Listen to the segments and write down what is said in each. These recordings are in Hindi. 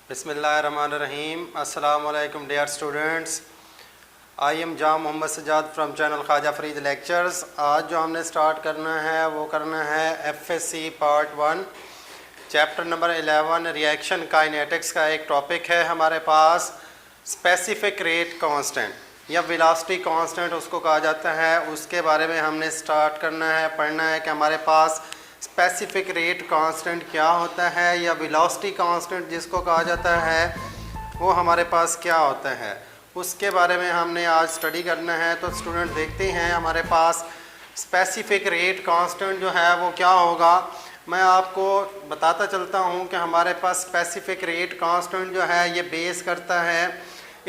बिस्मिल्लाहिर्रहमानिर्रहीम। अस्सलाम वालेकुम dear students. I am Jam Mohammad Sajjad from channel Khwaja Farid lectures. आज जो हमने स्टार्ट करना है वो करना है FSc part 1 chapter number 11 reaction kinetics का एक टॉपिक है हमारे पास, स्पेसिफिक रेट कांस्टेंट या वेलोसिटी कांस्टेंट उसको कहा जाता है। उसके बारे में हमने स्टार्ट करना है, पढ़ना है कि हमारे पास स्पेसिफिक रेट कांस्टेंट क्या होता है या वेलोसिटी कांस्टेंट जिसको कहा जाता है वो हमारे पास क्या होता है, उसके बारे में हमने आज स्टडी करना है। तो स्टूडेंट देखते हैं हमारे पास स्पेसिफिक रेट कांस्टेंट जो है वो क्या होगा। मैं आपको बताता चलता हूँ कि हमारे पास स्पेसिफिक रेट कांस्टेंट जो है ये बेस करता है,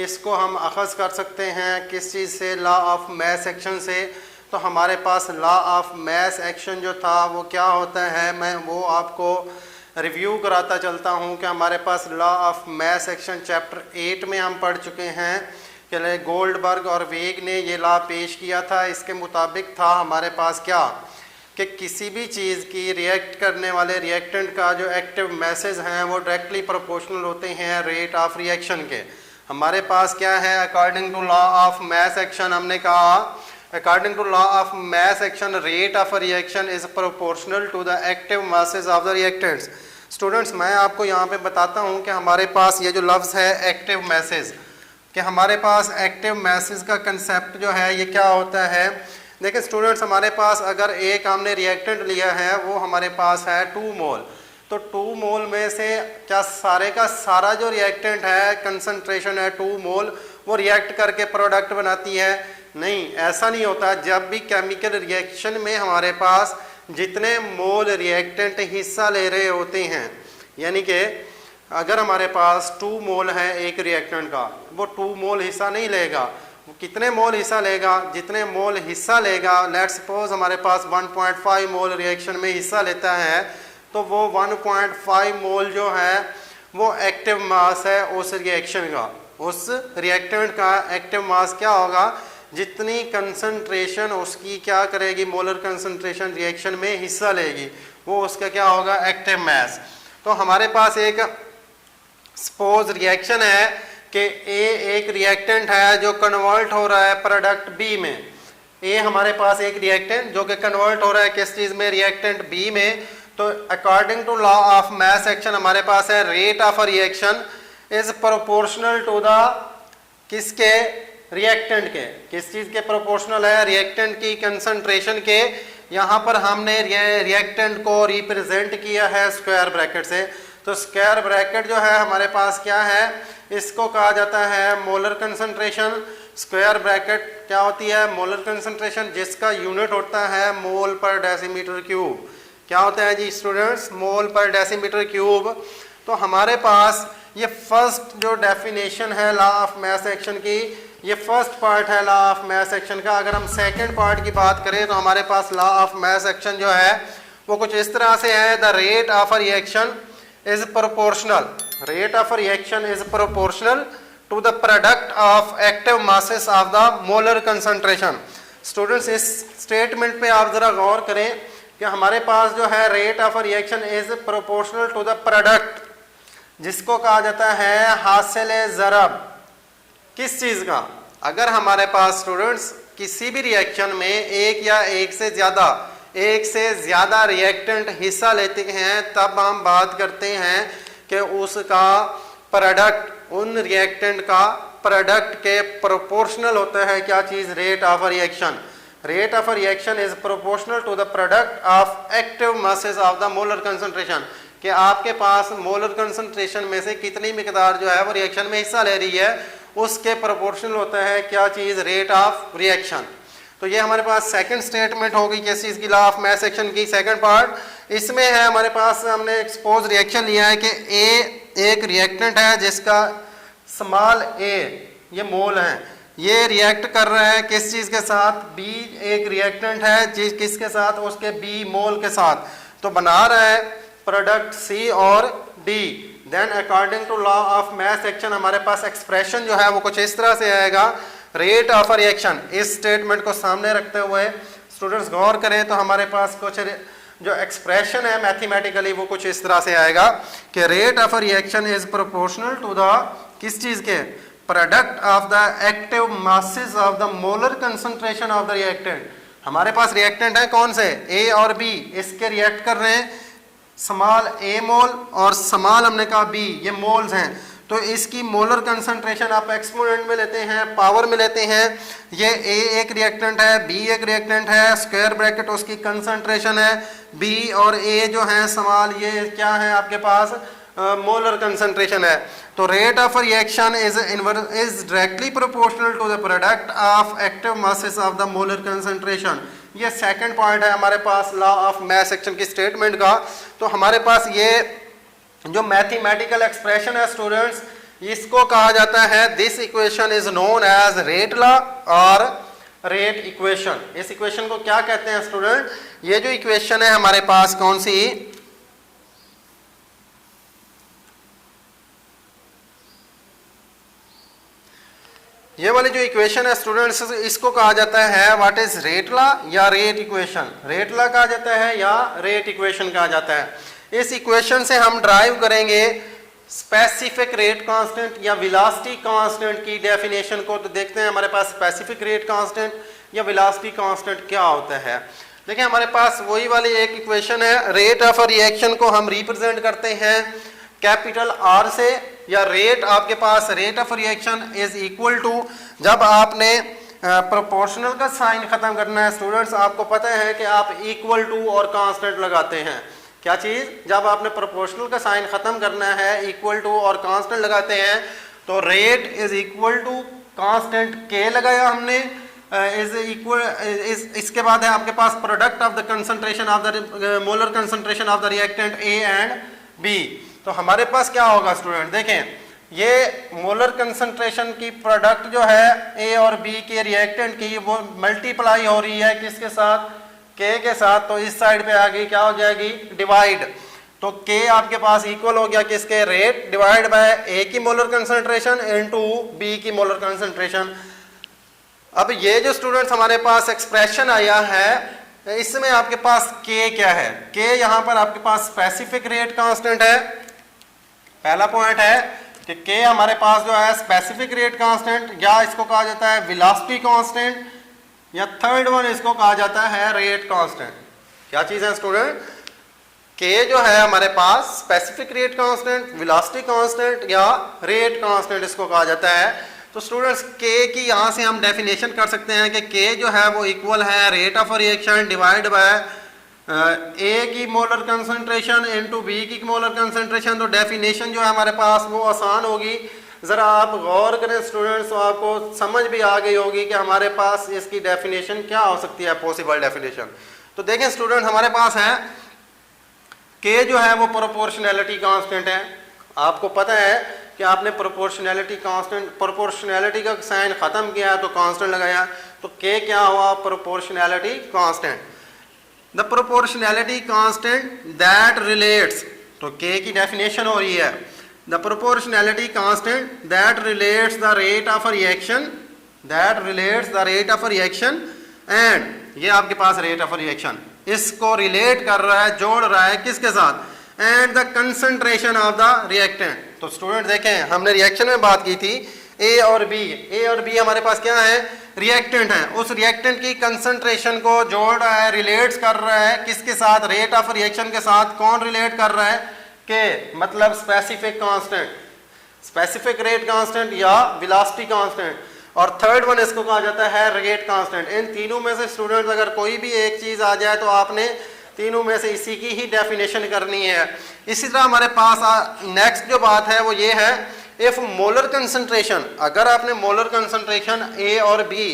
इसको हम अखज़ कर सकते हैं किस चीज़ से, लॉ ऑफ मास एक्शन से। तो हमारे पास लॉ ऑफ मास एक्शन जो था वो क्या होता है, मैं वो आपको रिव्यू कराता चलता हूँ कि हमारे पास law of mass action chapter 8 में हम पढ़ चुके हैं कि गोल्डबर्ग और वेग ने ये लॉ पेश किया था। इसके मुताबिक था हमारे पास क्या कि किसी भी चीज़ की रिएक्ट करने वाले रिएक्टेंट का जो एक्टिव मैसेज हैं वो डायरेक्टली प्रोपोर्शनल होते हैं रेट ऑफ रिएक्शन के। हमारे पास क्या है, according to law of mass action हमने कहा, according to law of mass action rate of reaction is proportional to the active masses of the reactants. Students मैं आपको यहाँ पे बताता हूँ कि हमारे पास ये जो लफ्ज़ है एक्टिव मैसेज, कि हमारे पास एक्टिव मैसेज का कंसेप्ट जो है ये क्या होता है। देखिए स्टूडेंट्स, हमारे पास अगर एक हमने रिएक्टेंट लिया है वो हमारे पास है 2 मोल, तो 2 मोल में से क्या सारे का सारा जो रिएक्टेंट है कंसंट्रेशन है 2 मोल, वो रिएक्ट करके प्रोडक्ट बनाती है? नहीं, ऐसा नहीं होता। जब भी केमिकल रिएक्शन में हमारे पास जितने मोल रिएक्टेंट हिस्सा ले रहे होते हैं, यानी कि अगर हमारे पास 2 मोल है एक रिएक्टेंट का, वो 2 मोल हिस्सा नहीं लेगा। वो कितने मोल हिस्सा लेगा? जितने मोल हिस्सा लेगा, लेट सपोज हमारे पास 1.5 मोल रिएक्शन में हिस्सा लेता है, तो वो 1.5 मोल जो है वो एक्टिव मास है उस रिएक्शन का। उस रिएक्टेंट का एक्टिव मास क्या होगा? जितनी कंसंट्रेशन उसकी क्या करेगी, मोलर कंसंट्रेशन रिएक्शन में हिस्सा लेगी, वो उसका क्या होगा, एक्टिव मास। तो हमारे पास एक सपोज रिएक्शन है कि ए एक रिएक्टेंट है जो कन्वर्ट हो रहा है प्रोडक्ट बी में। ए हमारे पास एक रिएक्टेंट जो कि कन्वर्ट हो रहा है किस चीज़ में, रिएक्टेंट बी में। तो according to law of mass action हमारे पास है rate of reaction is proportional to the किसके, रिएक्टेंट के। किस चीज़ के प्रोपोर्शनल है? रिएक्टेंट की कंसंट्रेशन के। यहाँ पर हमने रिएक्टेंट को रिप्रेजेंट किया है स्क्वायर ब्रैकेट से। तो स्क्वायर ब्रैकेट जो है हमारे पास क्या है, इसको कहा जाता है मोलर कंसंट्रेशन। स्क्वायर ब्रैकेट क्या होती है? मोलर कंसंट्रेशन, जिसका यूनिट होता है मोल पर डेसीमीटर क्यूब। क्या होता है जी स्टूडेंट्स? मोल पर डेसीमीटर क्यूब। तो हमारे पास ये फर्स्ट जो डेफिनेशन है लॉ ऑफ मास एक्शन की, ये फर्स्ट पार्ट है लॉ ऑफ मास एक्शन का। अगर हम सेकंड पार्ट की बात करें तो हमारे पास लॉ ऑफ मास एक्शन जो है वो कुछ इस तरह से है, the rate of reaction is proportional, rate of reaction is proportional to the product of active masses of the molar concentration. Students इस स्टेटमेंट पे आप जरा गौर करें कि हमारे पास जो है rate of reaction is proportional to the product, जिसको कहा जाता है हासिल ज़रब, किस चीज़ का? अगर हमारे पास स्टूडेंट्स किसी भी रिएक्शन में एक या एक से ज़्यादा रिएक्टेंट हिस्सा लेते हैं, तब हम बात करते हैं कि उसका प्रोडक्ट, उन रिएक्टेंट का प्रोडक्ट के प्रोपोर्शनल होता है क्या चीज़, rate of reaction. Rate of reaction is proportional to the product of active masses of the molar concentration, कि आपके पास मोलर कंसंट्रेशन में से कितनी मिकदार जो है वो रिएक्शन में हिस्सा ले रही है, उसके प्रोपोर्शनल होता है क्या चीज़, रेट ऑफ रिएक्शन। तो ये हमारे पास सेकंड स्टेटमेंट होगी किस चीज़ की, लॉ ऑफ मास एक्शन की सेकंड पार्ट। इसमें है हमारे पास, हमने एक्सपोज रिएक्शन लिया है कि ए एक रिएक्टेंट है जिसका स्मॉल ए ये मोल है, ये रिएक्ट कर रहा है किस चीज़ के साथ, बी एक रिएक्टेंट है जिस किसके साथ, उसके बी मोल के साथ, तो बना रहा है प्रोडक्ट सी और D. Then according to law of mass action हमारे पास एक्सप्रेशन जो है वो कुछ इस तरह से आएगा, रेट ऑफ रिएक्शन। इस स्टेटमेंट को सामने रखते हुए स्टूडेंट्स गौर करें तो हमारे पास कुछ जो एक्सप्रेशन है मैथमेटिकली वो कुछ इस तरह से आएगा कि rate of reaction is proportional to the किस चीज के, product of the active masses of the molar concentration of the reactant. हमारे पास रिएक्टेंट है कौन से, ए और बी, इसके रिएक्ट कर रहे हैं स्मॉल ए मोल और स्मॉल हमने कहा बी, ये मोल्स हैं। तो इसकी मोलर कंसंट्रेशन आप एक्सपोनेंट में लेते हैं, पावर में लेते हैं। ये ए एक रिएक्टेंट है, बी एक रिएक्टेंट है, स्क्वायर ब्रैकेट उसकी कंसंट्रेशन है, बी और ए जो है स्मॉल, ये क्या है आपके पास मोलर कंसंट्रेशन है। तो rate of reaction is directly proportional to the product of active masses of the molar concentration. ये सेकंड पॉइंट है हमारे पास लॉ ऑफ मैथ सेक्शन की स्टेटमेंट का। तो हमारे पास ये जो मैथमेटिकल एक्सप्रेशन है स्टूडेंट्स, इसको कहा जाता है, this equation is known as rate law और रेट इक्वेशन। इस इक्वेशन को क्या कहते हैं स्टूडेंट, ये जो इक्वेशन है हमारे पास कौन सी, ये वाली जो इक्वेशन है स्टूडेंट्स, इसको कहा जाता है व्हाट इज रेट लॉ या रेट इक्वेशन। रेट लॉ कहा जाता है या रेट इक्वेशन कहा जाता है। इस इक्वेशन से हम ड्राइव करेंगे स्पेसिफिक रेट कांस्टेंट या वेलोसिटी कांस्टेंट की डेफिनेशन को। तो देखते हैं हमारे पास स्पेसिफिक रेट कांस्टेंट या वेलोसिटी कांस्टेंट क्या होता है। देखिए हमारे पास वही वाली एक इक्वेशन है, रेट ऑफ रिएक्शन को हम रिप्रेजेंट करते हैं कैपिटल आर से, या रेट आपके पास rate of reaction is equal to, जब आपने प्रोपोर्शनल का साइन खत्म करना है स्टूडेंट्स, आपको पता है कि आप इक्वल टू और कांस्टेंट लगाते हैं। क्या चीज, जब आपने प्रोपोर्शनल का साइन खत्म करना है इक्वल टू और कांस्टेंट लगाते हैं, तो rate is equal to constant के लगाया हमने, इज इक्वल इसके बाद है आपके पास product of the concentration of the molar concentration of the reactant A and B. तो हमारे पास क्या होगा स्टूडेंट, देखें ये मोलर कंसंट्रेशन की प्रोडक्ट जो है ए और बी के रिएक्टेंट की, वो मल्टीप्लाई हो रही है किसके साथ, के के साथ। तो इस साइड पे आ गई, क्या हो जाएगी, डिवाइड। तो के आपके पास इक्वल हो गया किसके, रेट डिवाइड बाय ए की मोलर कंसंट्रेशन इनटू बी की मोलर कंसंट्रेशन। अब ये जो स्टूडेंट्स हमारे पास एक्सप्रेशन आया है, इसमें आपके पास के क्या है, के यहाँ पर आपके पास स्पेसिफिक रेट कांस्टेंट है। पहला पॉइंट है कि के हमारे पास जो है स्पेसिफिक रेट कांस्टेंट, या इसको कहा जाता है वेलोसिटी कांस्टेंट, या थर्ड वन इसको कहा जाता है रेट कांस्टेंट। क्या चीज है स्टूडेंट, के जो है हमारे पास specific rate constant, velocity constant या रेट कांस्टेंट इसको कहा जाता है। तो स्टूडेंट्स के की यहाँ से हम डेफिनेशन कर सकते हैं कि के जो है वो इक्वल है rate of reaction divide by A की मोलर कंसंट्रेशन इनटू बी की मोलर कंसंट्रेशन। तो डेफिनेशन जो है हमारे पास वो आसान होगी। ज़रा आप गौर करें स्टूडेंट्स, तो आपको समझ भी आ गई होगी कि हमारे पास इसकी डेफिनेशन क्या हो सकती है, पॉसिबल डेफिनेशन। तो देखें स्टूडेंट, हमारे पास है के जो है वो प्रोपोर्शनैलिटी कांस्टेंट है। आपको पता है कि आपने प्रोपोर्शनैलिटी कांस्टेंट, प्रोपोर्शनैलिटी का साइन खत्म किया तो कांस्टेंट लगाया, तो के क्या हुआ, proportionality constant. The proportionality constant that relates, तो के की डेफिनेशन हो रही है the proportionality constant that relates the rate of reaction, that relates the rate of reaction and, ये आपके पास रेट ऑफ रिएक्शन इसको रिलेट कर रहा है, जोड़ रहा है किसके साथ, and the concentration of the reactant. तो स्टूडेंट देखें, हमने रिएक्शन में बात की थी ए और बी, ए और बी हमारे पास क्या है, रिएक्टेंट है। उस रिएक्टेंट की कंसंट्रेशन को जोड़ रहा है, रिलेट्स कर रहा है किसके साथ, रेट ऑफ रिएक्शन के साथ। कौन रिलेट कर रहा है, के मतलब specific constant, specific rate constant या वेलोसिटी कांस्टेंट, और थर्ड वन इसको कहा जाता है रेट कांस्टेंट। इन तीनों में से स्टूडेंट अगर कोई भी एक चीज आ जाए तो आपने तीनों में से इसी की ही डेफिनेशन करनी है। इसी तरह हमारे पास नेक्स्ट जो बात है वो ये है, इफ मोलर कंसंट्रेशन, अगर आपने मोलर कंसंट्रेशन ए और बी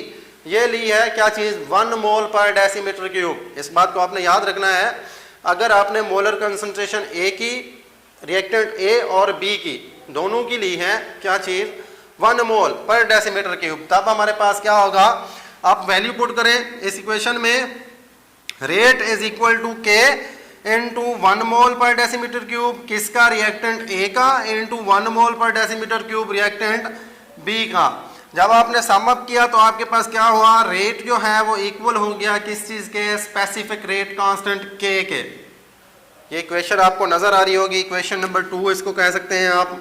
ये ली है, क्या चीज, 1 मोल पर डेसीमीटर क्यूब। इस बात को आपने याद रखना है, अगर आपने मोलर कंसंट्रेशन ए की, रिएक्टेंट ए और बी की दोनों की ली है, क्या चीज, 1 मोल पर डेसीमीटर क्यूब, तब हमारे पास क्या होगा, आप वैल्यू पुट करें इस इक्वेशन में, रेट इज इक्वल टू के इंटू 1 मोल पर डेसीमीटर क्यूब किसका, रिएक्टेंट ए का, इंटू 1 मोल पर डेसीमीटर क्यूब रिएक्टेंट बी का। जब आपने सम अप किया तो आपके पास क्या हुआ, रेट जो है वो इक्वल हो गया किस चीज के, स्पेसिफिक रेट कांस्टेंट के के। ये इक्वेशन आपको नजर आ रही होगी, इक्वेशन नंबर 2 इसको कह सकते हैं आप।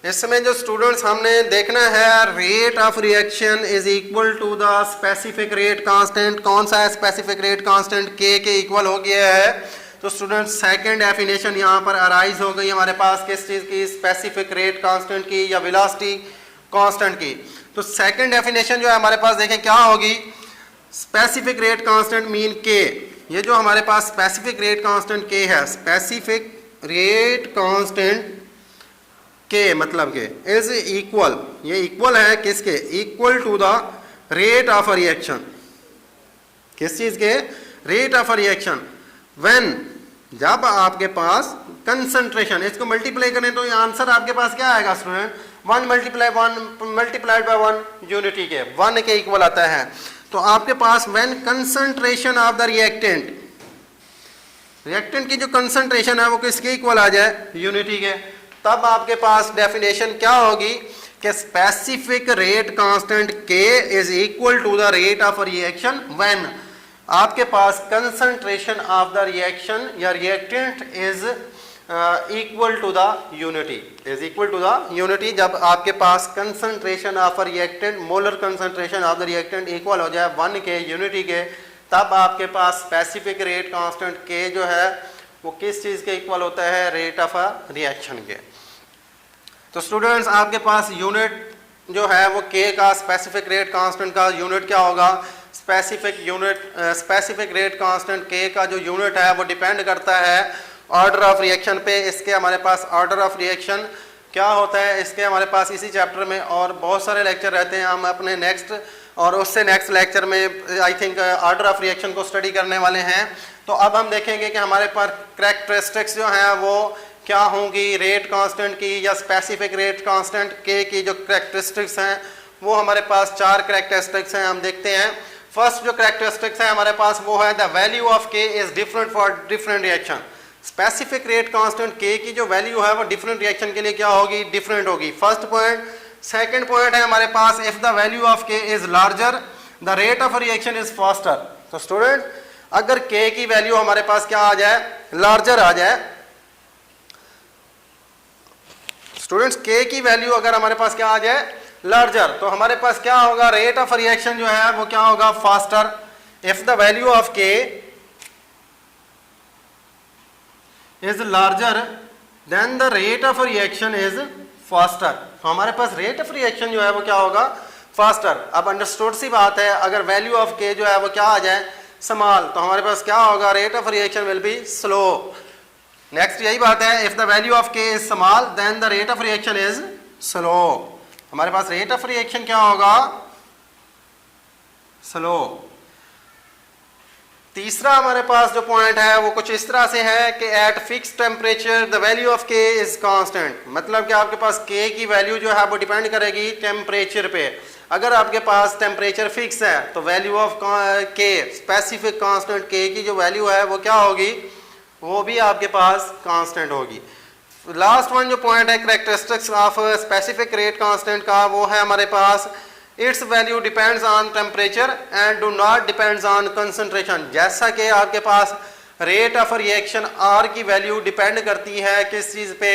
इसमें जो स्टूडेंट्स हमने देखना है, rate of reaction is equal to the specific rate constant. कौन सा है specific rate constant, K equal हो गया है। तो स्टूडेंट्स सेकंड डेफिनेशन यहाँ पर अराइज हो गई हमारे पास किस चीज की, स्पेसिफिक रेट कांस्टेंट की या वेलोसिटी कांस्टेंट की। तो सेकंड डेफिनेशन जो है हमारे पास देखें क्या होगी, स्पेसिफिक रेट कांस्टेंट मीन के। ये जो हमारे पास स्पेसिफिक रेट कांस्टेंट के है, स्पेसिफिक रेट कांस्टेंट के मतलब के इज इक्वल, ये इक्वल है किसके, equal to the rate of reaction. किस चीज के, रेट ऑफ रिएक्शन व्हेन, जब आपके पास कंसंट्रेशन, इसको मल्टीप्लाई करें तो ये आंसर आपके पास क्या आएगा स्टूडेंट, 1 मल्टीप्लाइड बाय 1 यूनिटी के 1 के इक्वल आता है। तो आपके पास when concentration of the reactant, reactant की जो कंसंट्रेशन है वो किसके इक्वल आ जाए, यूनिटी के, तब आपके पास डेफिनेशन क्या होगी कि specific rate constant K is equal to the rate of reaction when आपके पास कंसंट्रेशन ऑफ द रिएक्शन या reactant is equal to the unity, is equal to the unity. जब आपके पास concentration of reactant, molar concentration of the reactant equal हो जाए 1 के यूनिटी के, तब आपके पास स्पेसिफिक रेट कांस्टेंट के जो है वो किस चीज के इक्वल होता है, रेट ऑफ रिएक्शन के। तो स्टूडेंट्स आपके पास यूनिट जो है वो के का, स्पेसिफिक रेट कांस्टेंट का यूनिट क्या होगा, स्पेसिफिक रेट कांस्टेंट के का जो यूनिट है वो डिपेंड करता है ऑर्डर ऑफ रिएक्शन पे। इसके हमारे पास ऑर्डर ऑफ रिएक्शन क्या होता है, इसके हमारे पास इसी चैप्टर में और बहुत सारे लेक्चर रहते हैं। हम अपने नेक्स्ट और उससे नेक्स्ट लेक्चर में I think order of reaction को स्टडी करने वाले हैं। तो अब हम देखेंगे कि हमारे पास कैरेक्टरिस्टिक्स जो हैं वो क्या होंगी, रेट कांस्टेंट की या स्पेसिफिक रेट कांस्टेंट के की जो कैरेक्टरिस्टिक्स हैं वो हमारे पास 4 कैरेक्टरिस्टिक्स हैं। हम देखते हैं फर्स्ट जो कैरेक्टरिस्टिक्स है हमारे पास वो है the value of K is different for different reaction. Specific rate constant के की जो वैल्यू है वो डिफरेंट रिएक्शन के लिए क्या होगी, डिफरेंट होगी, फर्स्ट पॉइंट। सेकंड पॉइंट है हमारे पास if the value of K is larger the rate of reaction is faster. तो स्टूडेंट अगर के की वैल्यू हमारे पास क्या आ जाए, लार्जर आ जाए, स्टूडेंट्स के की वैल्यू अगर हमारे पास क्या आ जाए, लार्जर, तो हमारे पास क्या होगा, रेट ऑफ रिएक्शन जो है वो क्या होगा, faster. If the value of K is larger then the rate of reaction is faster. तो हमारे पास रेट ऑफ रिएक्शन जो है वो क्या होगा, फास्टर। अब अंडरस्टूड सी बात है, अगर वैल्यू ऑफ के जो है वो क्या आ जाए, स्मॉल, तो हमारे पास क्या होगा, rate of reaction will be slow. Next यही बात है, if the value of K is small then the rate of reaction is slow. हमारे पास रेट ऑफ रिएक्शन क्या होगा, स्लो। तीसरा हमारे पास जो पॉइंट है वो कुछ इस तरह से है कि eight fix temperature the value of K is constant. मतलब कि आपके पास के की वैल्यू जो है वो डिपेंड करेगी टेम्परेचर पे। अगर आपके पास टेम्परेचर फिक्स है तो वैल्यू ऑफ के, स्पेसिफिक कांस्टेंट के की जो वैल्यू है वो क्या होगी, वो भी आपके पास कांस्टेंट होगी। लास्ट वन जो पॉइंट है characteristics of specific rate constant का, वो है हमारे पास its value depends on temperature and do not depends on concentration. जैसा कि आपके पास रेट ऑफ रिएक्शन आर की वैल्यू डिपेंड करती है किस चीज पे,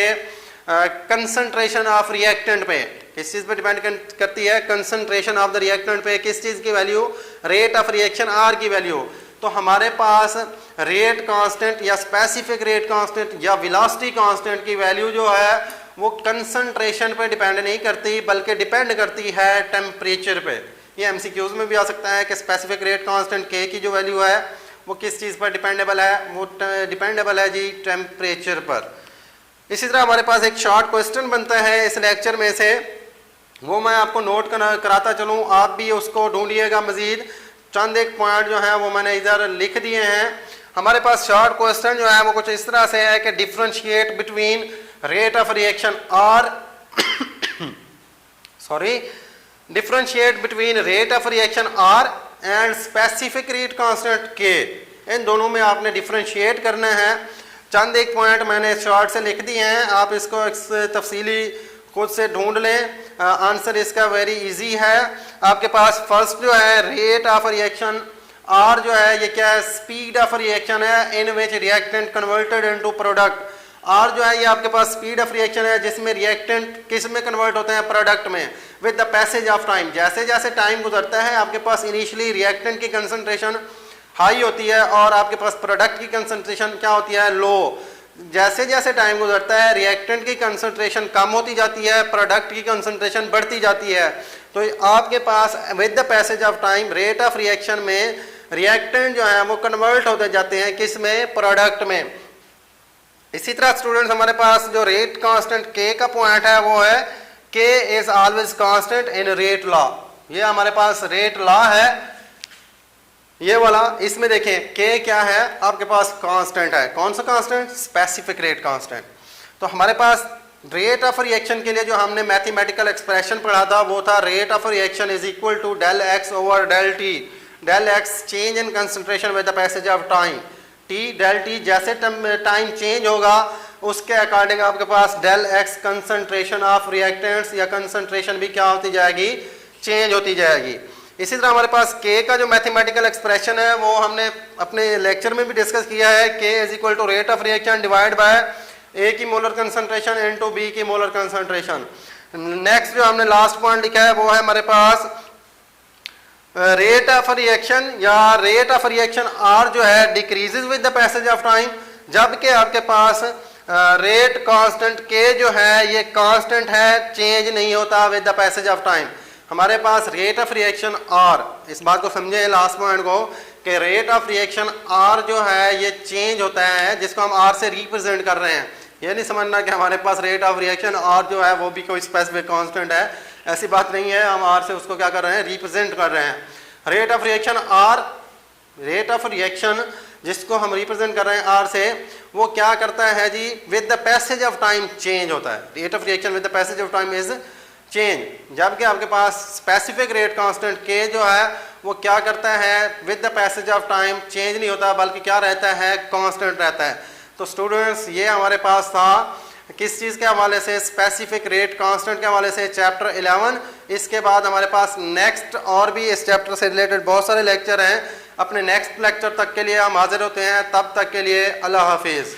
कंसंट्रेशन ऑफ रिएक्टेंट पे। किस चीज पे डिपेंड करती है, कंसंट्रेशन ऑफ द रिएक्टेंट पे। किस चीज की value, rate of reaction R की वैल्यू। तो हमारे पास रेट कांस्टेंट या स्पेसिफिक रेट कांस्टेंट या वेलोसिटी कांस्टेंट की वैल्यू जो है वो कंसंट्रेशन पे डिपेंड नहीं करती बल्कि डिपेंड करती है टेम्परेचर पे। ये एमसीक्यूज में भी आ सकता है कि स्पेसिफिक रेट कांस्टेंट के की जो वैल्यू है वो किस चीज़ पर डिपेंडेबल है, वो डिपेंडेबल है जी टेम्परेचर पर। इसी तरह हमारे पास एक शॉर्ट क्वेश्चन बनता है इस लेक्चर में से, वो मैं आपको नोट कराता चलूँ, आप भी उसको ढूंढिएगा। मजीद चंद एक पॉइंट जो है वो मैंने इधर लिख दिए हैं। हमारे पास शॉर्ट क्वेश्चन जो है वो कुछ इस तरह से है कि differentiate between rate of reaction R differentiate between rate of reaction R and specific rate constant के। इन दोनों में आपने डिफरेंशिएट करना है। चंद एक पॉइंट मैंने शॉर्ट से लिख दिए हैं, आप इसको तफसीली खुद से ढूंढ लें। आंसर इसका वेरी इजी है। आपके पास फर्स्ट जो है रेट ऑफ रिएक्शन, आर जो है ये क्या है, स्पीड ऑफ रिएक्शन है in which reactant converted into product. R जो है ये आपके पास स्पीड ऑफ रिएक्शन है जिसमें रिएक्टेंट किस में कन्वर्ट होते हैं, प्रोडक्ट में, with the passage of time. जैसे जैसे टाइम गुजरता है आपके पास इनिशियली रिएक्टेंट की कंसंट्रेशन हाई होती है और आपके पास प्रोडक्ट की कंसंट्रेशन क्या होती है, लो। जैसे जैसे टाइम गुजरता है रिएक्टेंट की कंसंट्रेशन कम होती जाती है, प्रोडक्ट की कंसंट्रेशन बढ़ती जाती है। तो आपके पास with the passage of time rate of reaction में रिएक्टेंट जो है वो कन्वर्ट होते जाते हैं किस में, प्रोडक्ट में। इसी तरह स्टूडेंट्स हमारे पास जो रेट कांस्टेंट के का पॉइंट है वो है k is always constant in rate law. ये हमारे पास रेट लॉ है ये वाला। इसमें देखें के क्या है, आपके पास कांस्टेंट है। कौन सा कांस्टेंट, स्पेसिफिक रेट कांस्टेंट। तो हमारे पास रेट ऑफ रिएक्शन के लिए जो हमने मैथमेटिकल एक्सप्रेशन पढ़ा था वो था rate of reaction is equal to del x over del t. Del x change in concentration with the passage of time, t del t जैसे टाइम चेंज होगा उसके अकॉर्डिंग आपके पास del x concentration of reactants या कंसंट्रेशन भी क्या होती जाएगी, चेंज होती जाएगी। इसी तरह हमारे पास के का जो मैथमेटिकल एक्सप्रेशन है वो हमने अपने लेक्चर में भी डिस्कस किया है। K is equal to rate of reaction divide by A की मोलर कंसंट्रेशन इनटू बी की मोलर कंसंट्रेशन। नेक्स्ट जो हमने लास्ट पॉइंट लिखा है वो है हमारे पास रेट ऑफ रिएक्शन या रेट ऑफ रिएक्शन आर जो है decreases with the passage of time, जबकि आपके पास रेट कांस्टेंट के जो है ये कांस्टेंट है, चेंज नहीं होता with the passage of time. हमारे पास रेट ऑफ रिएक्शन आर, इस बात को समझे लास्ट पॉइंट को कि रेट ऑफ रिएक्शन आर जो है ये चेंज होता है जिसको हम आर से रिप्रेजेंट कर रहे हैं। ये नहीं समझना कि हमारे पास रेट ऑफ रिएक्शन आर जो है वो भी कोई स्पेसिफिक कांस्टेंट है, ऐसी बात नहीं है। हम आर से उसको क्या कर रहे हैं, रिप्रेजेंट कर रहे हैं। Rate of reaction R, rate of reaction जिसको हम रिप्रेजेंट कर रहे हैं आर से, वो क्या करता है जी, with the passage of time change होता है। Rate of reaction with the passage of time is change, जबकि आपके पास स्पेसिफिक रेट कांस्टेंट के जो है वो क्या करता है, with the passage of time change नहीं होता बल्कि क्या रहता है, कांस्टेंट रहता है। तो स्टूडेंट्स ये हमारे पास था किस चीज़ के हवाले से, स्पेसिफिक रेट कांस्टेंट के हवाले से चैप्टर 11। इसके बाद हमारे पास नेक्स्ट और भी इस चैप्टर से रिलेटेड बहुत सारे लेक्चर हैं। अपने नेक्स्ट लेक्चर तक के लिए हम हाजिर होते हैं, तब तक के लिए अल्लाह हाफिज़।